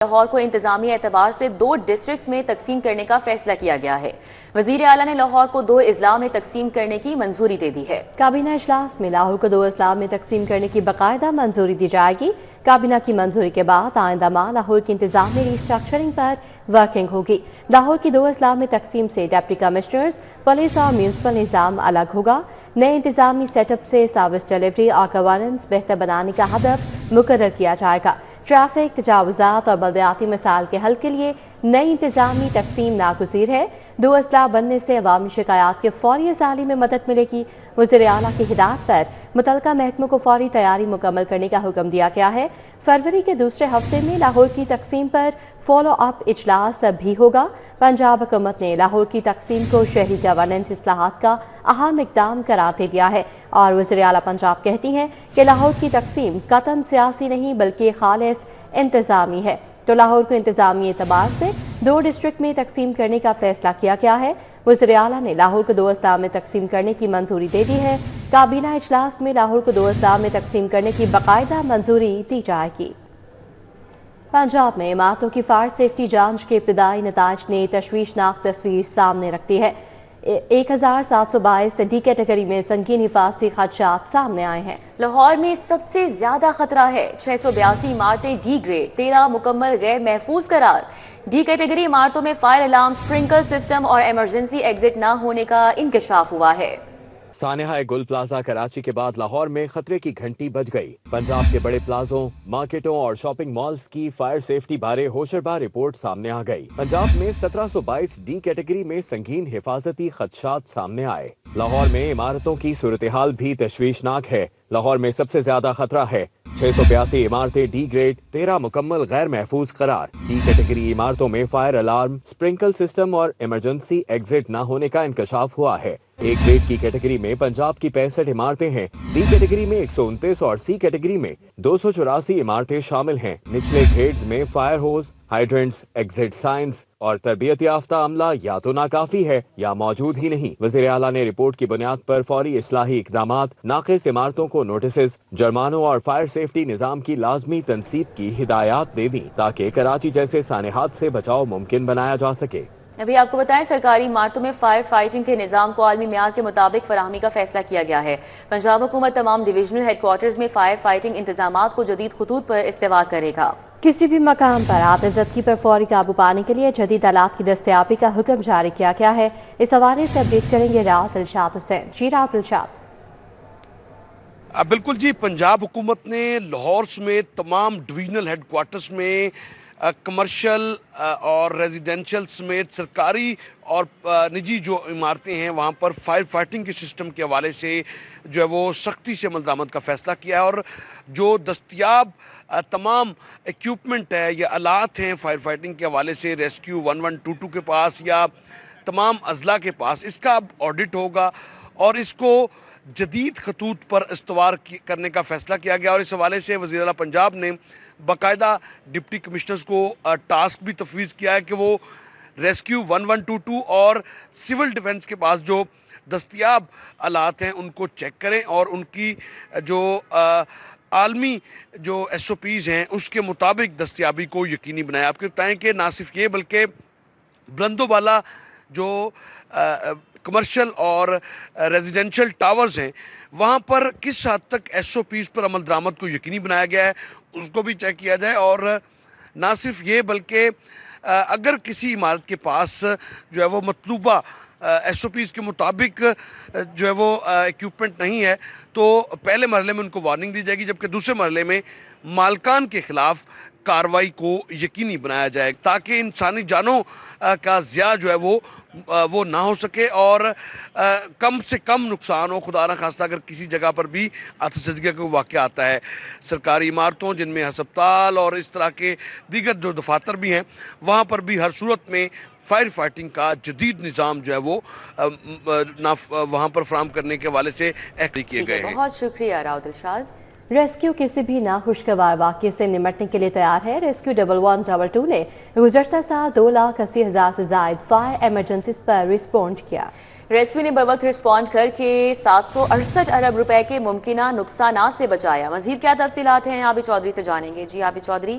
لاہور کو انتظامی اعتبار سے 2 ڈسٹرکٹس میں تقسیم کرنے کا فیصلہ کیا گیا ہے۔ وزیر اعلیٰ نے لاہور کو 2 اضلاع میں تقسیم کرنے کی منظوری دے دی ہے۔ کابینہ اجلاس میں لاہور کو 2 اضلاع میں تقسیم کرنے کی باقاعدہ منظوری دی جائے گی۔ کابینہ کی منظوری کے بعد آئندہ ماہ لاہور کی انتظامی ری اسٹرکچرنگ پر ورکنگ ہوگی۔ لاہور کی 2 اضلاع میں تقسیم سے ڈپٹی کمشنرز، پولیس اور میونسپل نظام الگ ہوگا۔ نئے انتظامی سیٹ اپ سے سروس ڈیلیوری اور گورننس بہتر بنانے کا ہدف مقرر کیا جائے گا۔ ٹریفک، تجاوزات اور بلدیاتی مسائل کے حل کے لیے نئی انتظامی تقسیم ناگزیر ہے۔ 2 اضلاع بننے سے عوامی شکایات کے فوری ازالے میں مدد ملے گی۔ وزیر اعلیٰ کی ہدایت پر متعلقہ محکموں کو فوری تیاری مکمل کرنے کا حکم دیا گیا ہے۔ فروری کے دوسرے ہفتے میں لاہور کی تقسیم پر فالو اپ اجلاس بھی ہوگا۔ پنجاب حکومت نے لاہور کی تقسیم کو شہری گورننس اصلاحات کا اہم اقدام قرار دے دیا ہے اور وزیر اعلیٰ پنجاب کہتی ہیں کہ لاہور کی تقسیم قطعاً سیاسی نہیں بلکہ خالص انتظامی ہے، تو لاہور کو انتظامی اعتبار سے 2 ڈسٹرکٹ میں تقسیم کرنے کا فیصلہ کیا گیا ہے۔ وزیر اعلیٰ نے لاہور کو 2 اضلاع میں تقسیم کرنے کی منظوری دے دی ہے۔ کابینہ اجلاس میں لاہور کو 2 اضلاع میں تقسیم کرنے کی باقاعدہ منظوری دی جائے گی۔ پنجاب میں عمارتوں کی فائر سیفٹی جانچ کے ابتدائی نتائج نے تشویشناک تصویر سامنے رکھ دی ہے۔ 1722 ڈی کیٹیگری میں سنگین حفاظتی خدشات سامنے آئے ہیں۔ لاہور میں سب سے زیادہ خطرہ ہے، 682 عمارتیں ڈی گریڈ، 13 مکمل غیر محفوظ قرار۔ ڈی کیٹیگری عمارتوں میں فائر الارم، سپرنکل سسٹم اور ایمرجنسی ایگزٹ نہ ہونے کا انکشاف ہوا ہے۔ سانحہ گل پلازا کراچی کے بعد لاہور میں خطرے کی گھنٹی بج گئی۔ پنجاب کے بڑے پلازوں، مارکیٹوں اور شاپنگ مالز کی فائر سیفٹی بارے ہوشربا رپورٹ سامنے آ گئی۔ پنجاب میں 1722 ڈی کیٹیگری میں سنگین حفاظتی خدشات سامنے آئے۔ لاہور میں عمارتوں کی صورتحال بھی تشویشناک ہے۔ لاہور میں سب سے زیادہ خطرہ ہے، 682 عمارتیں ڈی گریڈ، 13 مکمل غیر محفوظ قرار۔ ڈی کیٹیگری عمارتوں میں فائر الارم، سپرنکل سسٹم اور ایمرجنسی ایگزٹ نہ ہونے کا انکشاف ہوا ہے۔ ایک گریڈ کی کیٹیگری میں پنجاب کی 65 عمارتیں ہیں، ڈی کیٹیگری میں 129 اور سی کیٹیگری میں 284 عمارتیں شامل ہیں۔ نچلے گریڈز میں fire whose, hydrants, exit signs اور تربیت یافتہ عملہ یا تو ناکافی ہے یا موجود ہی نہیں۔ وزیر اعلیٰ نے رپورٹ کی بنیاد پر فوری اصلاحی اقدامات، ناقص عمارتوں کو نوٹسز، جرمانوں اور فائر سیفٹی نظام کی لازمی تنصیب کی ہدایات دے دیں تاکہ کراچی جیسے سانحات سے بچاؤ ممکن بنایا جا سکے۔ ابھی آپ کو بتائیں، سرکاری عمارتوں میں فائر فائٹنگ کے نظام کو عالمی معیار کے مطابق فراہمی کا فیصلہ کیا گیا ہے۔ پنجاب حکومت تمام ڈویژنل ہیڈ کوارٹرز میں فائر فائٹنگ انتظامات کو جدید خطوط پر استوار کرے گا۔ کسی بھی مقام پر آتش زدگی پر فوری قابو پانے کے لیے جدید آلات کی دستیابی کا حکم جاری کیا گیا ہے۔ اس حوالے سے اپڈیٹ کریں گے راحت الشاد حسین۔ جی راحت الشاد۔ بالکل جی، پنجاب حکومت نے لاہور سمیت تمام ڈویژنل ہیڈ کوارٹرز میں کمرشل اور ریزیڈینشل سمیت سرکاری اور نجی جو عمارتیں ہیں وہاں پر فائر فائٹنگ کے سسٹم کے حوالے سے جو ہے وہ سختی سے عمل درآمد کا فیصلہ کیا ہے، اور جو دستیاب تمام ایکوپمنٹ ہے یا آلات ہیں فائر فائٹنگ کے حوالے سے ریسکیو 1122 کے پاس یا تمام اضلاع کے پاس، اس کا اب آڈٹ ہوگا اور اس کو جدید خطوط پر استوار کرنے کا فیصلہ کیا گیا۔ اور اس حوالے سے وزیر اعلیٰ پنجاب نے باقاعدہ ڈپٹی کمشنرز کو ٹاسک بھی تفویض کیا ہے کہ وہ ریسکیو 1122 اور سول ڈیفنس کے پاس جو دستیاب آلات ہیں ان کو چیک کریں اور ان کی جو عالمی جو ایس او پیز ہیں اس کے مطابق دستیابی کو یقینی بنائیں۔ آپ کو بتائیں کہ نہ صرف یہ بلکہ بلند و بالا جو کمرشل اور ریزیڈینشل ٹاورز ہیں وہاں پر کس حد تک ایس او پیز پر عمل درآمد کو یقینی بنایا گیا ہے اس کو بھی چیک کیا جائے۔ اور نہ صرف یہ بلکہ اگر کسی عمارت کے پاس جو ہے وہ مطلوبہ ایس او پیز کے مطابق جو ہے وہ ایکوپمنٹ نہیں ہے تو پہلے مرحلے میں ان کو وارننگ دی جائے گی، جبکہ دوسرے مرحلے میں مالکان کے خلاف کارروائی کو یقینی بنایا جائے تاکہ انسانی جانوں کا ضیاع جو ہے وہ نہ ہو سکے اور کم سے کم نقصان ہو۔ خدا نہ خواستہ اگر کسی جگہ پر بھی آتش زدگی کا واقعہ آتا ہے، سرکاری عمارتوں جن میں ہسپتال اور اس طرح کے دیگر جو دفاتر بھی ہیں وہاں پر بھی ہر صورت میں فائر فائٹنگ کا جدید نظام جو ہے وہ وہاں پر فراہم کرنے کے حوالے سے احتیاط کیے گئے ہیں۔ بہت شکریہ راحت الشاد۔ ریسکیو کسی بھی ناخوشگوار واقعے سے نمٹنے کے لیے تیار ہے۔ ریسکیو 1122 نے گزشتہ سال 2,80,000 سے زائد فائر ایمرجنسیز پر رسپونڈ کیا۔ ریسکیو نے بروقت رسپونڈ کر کے 768 ارب روپے کے ممکنہ نقصانات سے بچایا۔ مزید کیا تفصیلات ہیں عابد چودھری سے جانیں گے۔ جی عابد چودھری۔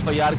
FIR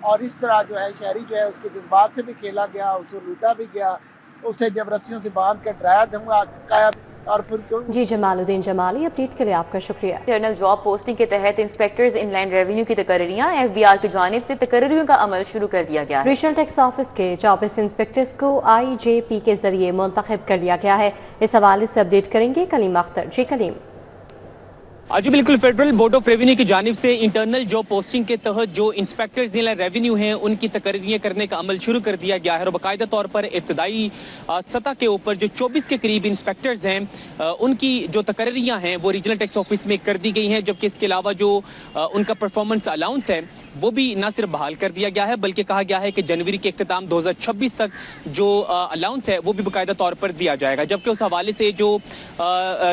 اور اس طرح جو ہے شہری جو ہے اس کے جذبات سے بھی کھیلا گیا, اسے لوٹا بھی گیا, اسے جب رسیوں سے باندھ کر ڈرایا دھمکایا اور پھر جی جمال الدین جمالی اپڈیٹ کے لیے آپ کا شکریہ. انٹرنل جاب پوسٹنگ کے تحت انسپیکٹرز ان لینڈ ریونیو کی تقرریاں FBR کی جانب سے تقرریوں کا عمل شروع کر دیا گیا ہے. ریجنل ٹیکس آفس کے 24 انسپیکٹرز کو IJP کے ذریعے منتخب کر لیا گیا ہے. اس حوالے سے اپڈیٹ کریں گے کلیم اختر. جی کلیم. جی بالکل, فیڈرل بورڈ آف ریونیو کی جانب سے انٹرنل جاب پوسٹنگ کے تحت جو انسپیکٹرز ضلع ریونیو ہیں ان کی تقرریاں کرنے کا عمل شروع کر دیا گیا ہے, اور باقاعدہ طور پر ابتدائی سطح کے اوپر جو 24 کے قریب انسپیکٹرز ہیں ان کی جو تقرریاں ہیں وہ ریجنل ٹیکس آفس میں کر دی گئی ہیں, جبکہ اس کے علاوہ جو ان کا پرفارمنس الاؤنس ہے وہ بھی نہ صرف بحال کر دیا گیا ہے بلکہ کہا گیا ہے کہ جنوری کے اختتام 2026 تک جو الاؤنس ہے وہ بھی باقاعدہ طور پر دیا جائے گا. جبکہ اس حوالے سے جو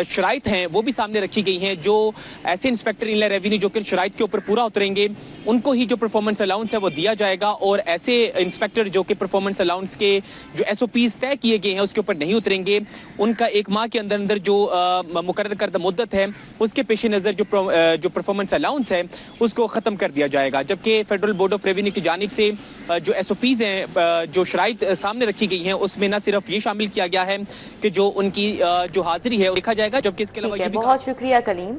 شرائط ہیں وہ بھی سامنے رکھی گئی ہیں. جو ایسے انسپیکٹر ان ریونیو جو کہ شرائط کے اوپر پورا اتریں گے ان کو ہی جو پرفارمنس الاؤنس ہے وہ دیا جائے گا, اور ایسے انسپیکٹر جو کہ پرفارمنس الاؤنس کے جو SOPs طے کیے گئے ہیں اس کے اوپر نہیں اتریں گے ان کا 1 ماہ کے اندر اندر جو مقرر کردہ مدت ہے اس کے پیش نظر جو پرفارمنس الاؤنس ہے اس کو ختم کر دیا جائے گا. جبکہ فیڈرل بورڈ آف ریونیو کی جانب سے جو SOPs ہیں جو شرائط سامنے رکھی گئی ہیں اس میں نہ صرف یہ شامل کیا گیا ہے کہ جو ان کی جو حاضری ہے دیکھا جائے گا, جبکہ اس کے علاوہ بہت شکریہ کلیم.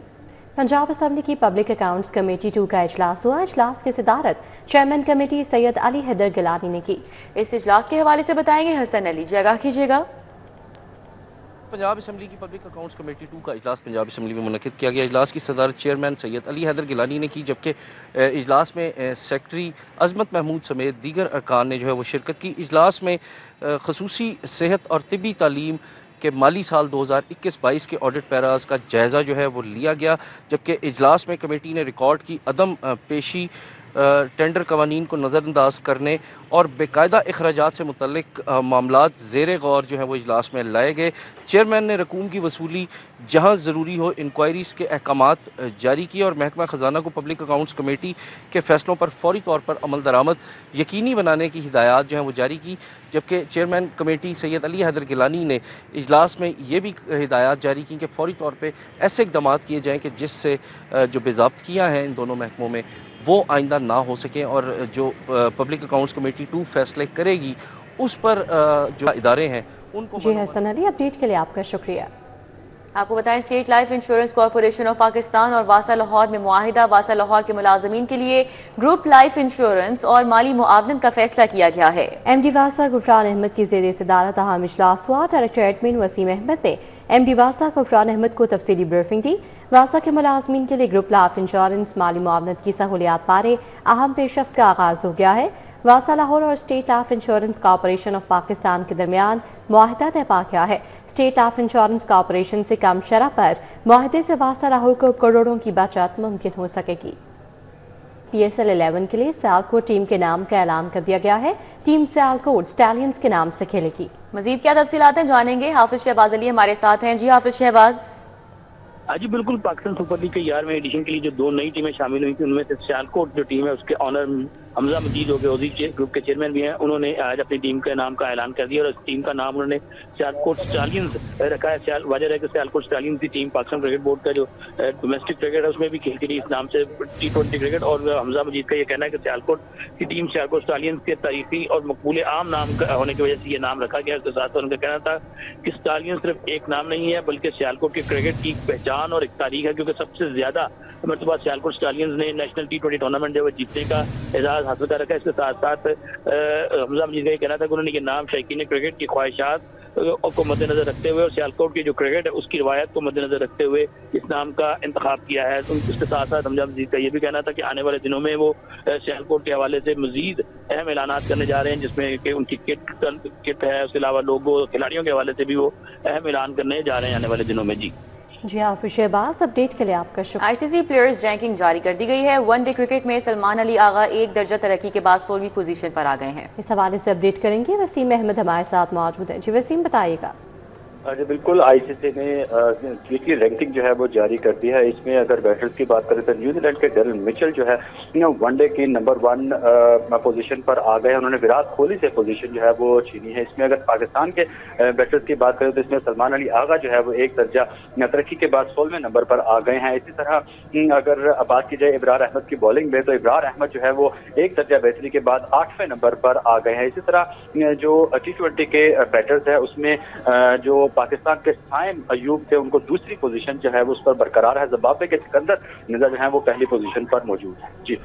پنجاب اسمبلی کی پبلک اکاؤنٹس کمیٹی 2 کا اجلاس ہوا. اجلاس کی صدارت چیئرمین کمیٹی سید علی حیدر گیلانی نے کی. اس اجلاس کے حوالے سے بتائیں گے حسن علی. جی آگاہ کیجیے گا. پنجاب اسمبلی کی پبلک اکاؤنٹس کمیٹی 2 کا اجلاس پنجاب اسمبلی میں منعقد کیا گیا. اجلاس کی صدارت چیئرمین سید علی حیدر گیلانی نے کی, جبکہ اجلاس میں سیکرٹری عظمت محمود سمیت دیگر ارکان نے جو ہے وہ شرکت کی. اجلاس میں خصوصی صحت اور طبی تعلیم کہ مالی سال 2021-22 کے آڈٹ پیراز کا جائزہ جو ہے وہ لیا گیا, جبکہ اجلاس میں کمیٹی نے ریکارڈ کی عدم پیشی ٹینڈر قوانین کو نظر انداز کرنے اور باقاعدہ اخراجات سے متعلق معاملات زیر غور جو ہیں وہ اجلاس میں لائے گئے. چیئرمین نے رقوم کی وصولی جہاں ضروری ہو انکوائریز کے احکامات جاری کیے اور محکمہ خزانہ کو پبلک اکاؤنٹس کمیٹی کے فیصلوں پر فوری طور پر عمل درآمد یقینی بنانے کی ہدایات جو ہیں وہ جاری کی. جبکہ چیئرمین کمیٹی سید علی حیدر گیلانی نے اجلاس میں یہ بھی ہدایات جاری کی کہ فوری طور پہ ایسے اقدامات کیے جائیں کہ جس سے جو باضابطگیاں ہیں ان دونوں محکموں میں وہ آئندہ نہ ہو سکیں, اور جو پبلک اکاؤنٹس کمیٹی 2 فیصلے کرے گی اس پر جو ادارے ہیں ان کو. جی حسن علی, اپڈیٹ کے لیے آپ کا شکریہ. آپ کو بتائیں state life insurance corporation of Pakistan اور واسا لاہور میں معاہدہ واسا لاہور کے ملازمین کے لیے گروپ لائف انشورنس اور مالی معاونت کا فیصلہ کیا گیا ہے. MD واسا غفران احمد کی زیر صدارت اہم اجلاس ہوا. ڈائریکٹر ایڈمن وسیم احمد نے MD واسا غفران احمد کو تفصیلی بریفنگ دی. واسا کے ملازمین کے لیے گروپ لائف انشورنس مالی معاونت کی سہولیات بارے اہم پیشرفت کا آغاز ہو گیا ہے. واسا لاہور اور state life insurance corporation of Pakistan کے درمیان معاہدہ طے پا گیا ہے. اسٹیٹ لائف انشورنس کارپوریشن سے کم شرح پر معاہدے سے واسا لاہور کو کروڑوں کی بچت ممکن ہو سکے گی. PSL 11 کے لیے سیالکوٹ ٹیم کے نام کا اعلان کر دیا گیا ہے. ٹیم سیالکوٹ اسٹیلینز کے نام سے کھیلے گی. مزید کیا تفصیلات ہیں جانیں گے. حافظ شہباز علی ہمارے ساتھ ہیں. جی حافظ شہباز. جی بالکل, پاکستان سپر لیگ کے 11ویں ایڈیشن کے لیے جو 2 نئی ٹیمیں شامل ہوئی تھیں ان میں سے سیالکوٹ جو ٹیم ہے اس کے آنر حمزہ مجید ہو کے اوزی گروپ کے چیئرمین بھی ہیں, انہوں نے آج اپنی ٹیم کے نام کا اعلان کر دیا اور اس ٹیم کا نام انہوں نے سیالکوٹ اسٹالینز رکھا ہے. وجہ ہے کہ سیالکوٹ اسٹالینز کی ٹیم پاکستان کرکٹ بورڈ کا جو ڈومیسٹک کرکٹ ہے اس میں بھی کھیلتی رہی اس نام سے T20 کرکٹ, اور حمزہ مجید کا یہ کہنا ہے کہ سیالکوٹ کی ٹیم سیالکوٹ اسٹالینز کے تاریخی اور مقبول عام نام ہونے کی وجہ سے یہ نام رکھا گیا. اس کے ساتھ ان کا کہنا تھا کہ اسٹالینز صرف ایک نام نہیں ہے بلکہ سیالکوٹ کے کرکٹ کی پہچان اور ایک تاریخ ہے, کیونکہ سب سے زیادہ مرتبہ سیالکوٹ اسٹالینز نے نیشنل T20 ٹورنامنٹ جو ہے جیتنے کا اعزاز حاصل کر رکھا ہے. اس کے ساتھ ساتھ حمزہ مجید کا یہ کہنا تھا کہ انہوں نے یہ نام شائقین کرکٹ کی خواہشات کو مد نظر رکھتے ہوئے اور سیالکوٹ کی جو کرکٹ ہے اس کی روایت کو مد نظر رکھتے ہوئے اس نام کا انتخاب کیا ہے. اس کے ساتھ ساتھ حمزہ مجید کا یہ بھی کہنا تھا کہ آنے والے دنوں میں وہ سیالکوٹ کے حوالے سے مزید اہم اعلانات کرنے جا رہے ہیں, جس میں کہ ان کی کٹ ہے, اس کے علاوہ لوگو کھلاڑیوں کے حوالے سے بھی وہ اہم اعلان کرنے جا رہے ہیں آنے والے دنوں میں. جی حافظ شہباز, اپڈیٹ کے لیے آپ کا شکریہ. ICC پلیئرز رینکنگ جاری کر دی گئی ہے. ون ڈے کرکٹ میں سلمان علی آغا 1 درجہ ترقی کے بعد 16ویں پوزیشن پر آ گئے ہیں. اس حوالے سے اپڈیٹ کریں گے. وسیم احمد ہمارے ساتھ موجود ہیں. جی وسیم, بتائیے گا. جی بالکل ICC نے ویکلی رینکنگ جو ہے وہ جاری کر دی ہے. اس میں اگر بیٹرز کی بات کریں تو نیوزی لینڈ کے ڈیرل مچل جو ہے ون ڈے کی نمبر 1 پوزیشن پر آ گئے. انہوں نے وراٹ کوہلی سے پوزیشن جو ہے وہ چھینی ہے. اس میں اگر پاکستان کے بیٹرز کی بات کریں تو اس میں سلمان علی آغا جو ہے وہ ایک درجہ ترقی کے بعد 16ویں نمبر پر آ گئے ہیں. اسی طرح اگر بات کی جائے ابرار احمد کی بالنگ میں تو ابرار احمد جو ہے وہ ایک درجہ بہتری کے بعد 8ویں نمبر پر آ گئے ہیں. اسی طرح جو T20 کے بیٹرز ہے اس میں جو پاکستان کے سائم ایوب تھے ان کو دوسری پوزیشن جو ہے وہ اس پر برقرار ہے. زمبابوے کے سکندر نظر جو ہیں وہ پہلی پوزیشن پر موجود ہیں. جی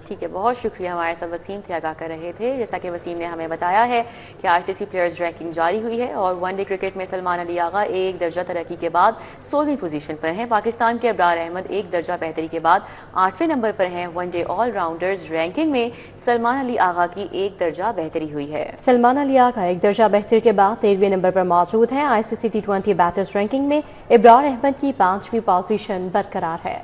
ٹھیک ہے، بہت شکریہ. ہمارے ساتھ وسیم تھے، آگاہ کر رہے تھے. جیسا کہ وسیم نے ہمیں بتایا ہے کہ ICC پلیئرز رینکنگ جاری ہوئی ہے اور ون ڈے کرکٹ میں سلمان علی آغا ایک درجہ ترقی کے بعد 16ویں پوزیشن پر ہیں. پاکستان کے ابرار احمد ایک درجہ بہتری کے بعد 8ویں نمبر پر ہیں. ون ڈے آل راؤنڈرز رینکنگ میں سلمان علی آغا کی ایک درجہ بہتری ہوئی ہے. سلمان علی آغا ایک درجہ بہتری کے بعد 13ویں نمبر پر موجود ہیں. ICC T20 بیٹرز رینکنگ میں ابرار احمد کی 5ویں پوزیشن برقرار ہے.